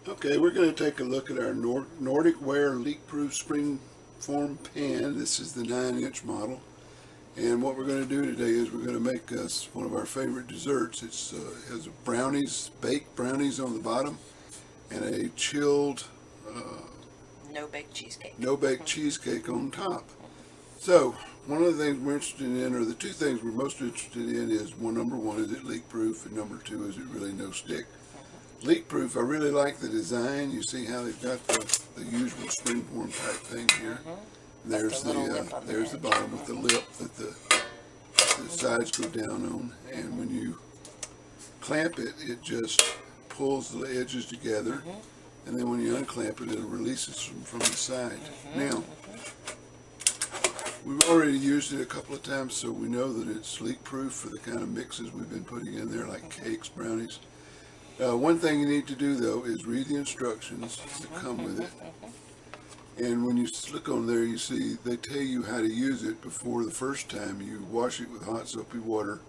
Okay, we're going to take a look at our Nordic Ware Leakproof Springform pan. This is the 9-inch model. And what we're going to do today is we're going to make us one of our favorite desserts. It has brownies, baked brownies on the bottom, and a chilled no-bake cheesecake. No-bake cheesecake on top. So, one of the things we're interested in, or the two things we're most interested in, is number one, is it leak proof, and number two, is it really no stick. Leak proof, I really like the design. You see how they've got the usual springform type thing here. There's the bottom with the lip that the sides go down on, and when you clamp it, it just pulls the edges together, and then when you unclamp it, it'll release it from the side. Now, we've already used it a couple of times, so we know that it's leak proof for the kind of mixes we've been putting in there, like cakes, brownies. One thing you need to do, though, is read the instructions that come with it. And when you look on there, you see they tell you how to use it before the first time. You wash it with hot soapy water,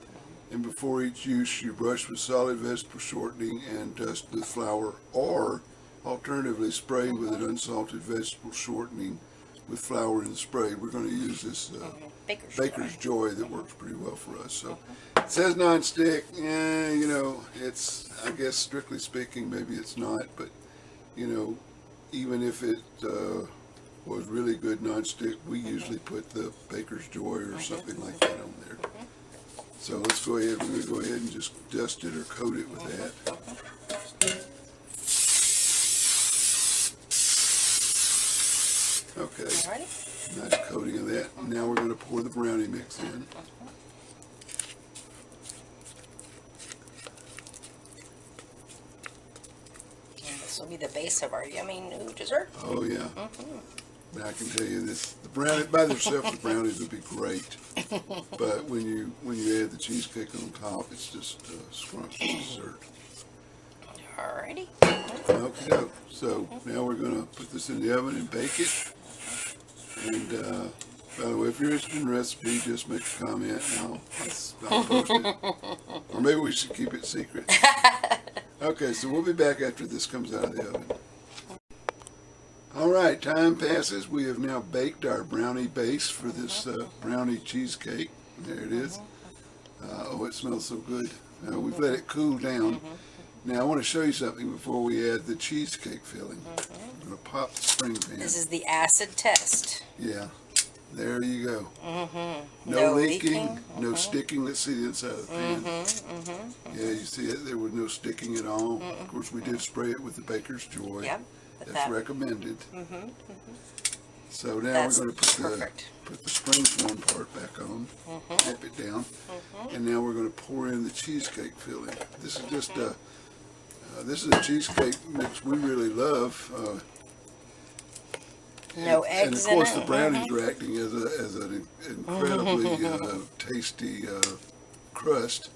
and before each use, you brush with solid vegetable shortening and dust with flour, or alternatively spray with an unsalted vegetable shortening with flour in the spray. We're going to use this Baker's Joy that works pretty well for us. So it says non-stick. You know, it's, I guess strictly speaking, maybe it's not, but you know, even if it was really good non-stick, we usually put the Baker's Joy or something like that on there. So let's go ahead. We're going to go ahead and just dust it or coat it with that. Okay, nice coating of that. Now we're going to pour the brownie mix in. This will be the base of our yummy new dessert. Oh yeah. But I can tell you this: the brownie by themselves, the brownies would be great. But when you add the cheesecake on top, it's just scrumptious dessert. Alrighty. Okay, so now we're going to put this in the oven and bake it. And by the way, if you're interested in the recipe, just make a comment and I'll post it. Or maybe we should keep it secret. Okay, so we'll be back after this comes out of the oven. Alright, time passes. We have now baked our brownie base for this brownie cheesecake. There it is. Oh, it smells so good. We've let it cool down. Now I want to show you something before we add the cheesecake filling. I'm going to pop the spring pan. This is the acid test. Yeah, there you go. No leaking, no sticking. Let's see the inside of the pan. Yeah, you see it. There was no sticking at all. Of course, we did spray it with the Baker's Joy. Yep. That's recommended. So now we're going to put the springform part back on, tap it down, and now we're going to pour in the cheesecake filling. This is just this is a cheesecake mix we really love. No eggs and of course in it. the brownies are acting as an incredibly tasty crust.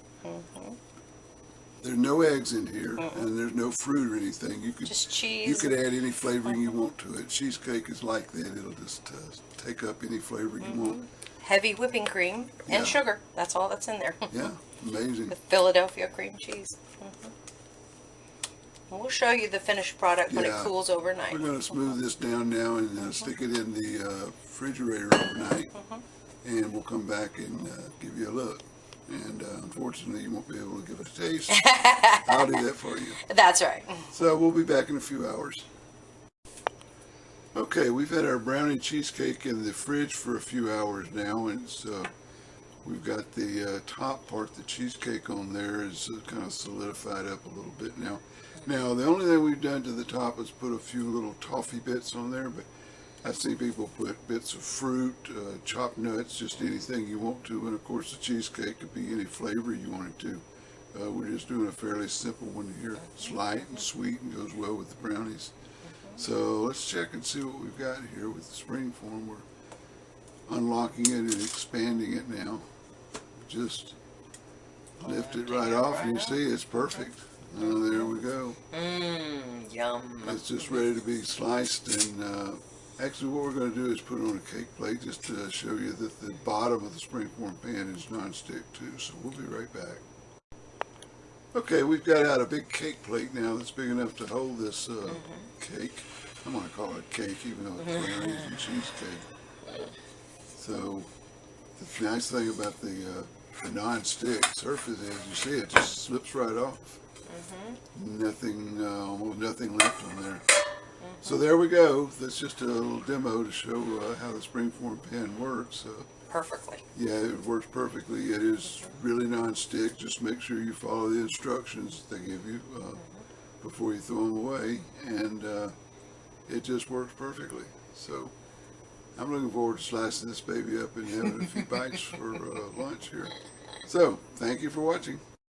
There's no eggs in here, and there's no fruit or anything. You could just cheese. You could add any flavoring you want to it. Cheesecake is like that. It'll just take up any flavor you want. Heavy whipping cream and sugar. That's all that's in there. Yeah, amazing. The Philadelphia cream cheese. We'll show you the finished product when it cools overnight. We're going to smooth this down now and stick it in the refrigerator overnight, and we'll come back and give you a look. And unfortunately, you won't be able to give it a taste. I'll do that for you. That's right. So we'll be back in a few hours. Okay, we've had our brownie cheesecake in the fridge for a few hours now, and it's, we've got the top part, the cheesecake on there, is kind of solidified up a little bit now. Now, the only thing we've done to the top is put a few little toffee bits on there, but I've seen people put bits of fruit, chopped nuts, just anything you want to, and of course the cheesecake could be any flavor you want it to. We're just doing a fairly simple one here. It's light and sweet and goes well with the brownies. So let's check and see what we've got here with the springform. We're unlocking it and expanding it now. Just lift it right off and you see it's perfect. There we go. Yum. It's just ready to be sliced, and actually what we're going to do is put it on a cake plate just to show you that the bottom of the springform pan is non-stick too. So we'll be right back. Okay, we've got out a big cake plate now that's big enough to hold this cake. I'm going to call it cake, even though it's brownies and cheesecake. So, the nice thing about the non-stick surface is, you see, it just slips right off. Nothing, almost nothing left on there. So there we go. That's just a little demo to show how the Springform pan works. Perfectly. Yeah, it works perfectly. It is really non-stick. Just make sure you follow the instructions they give you before you throw them away, and it just works perfectly. So I'm looking forward to slicing this baby up and having a few bites for lunch here. So thank you for watching.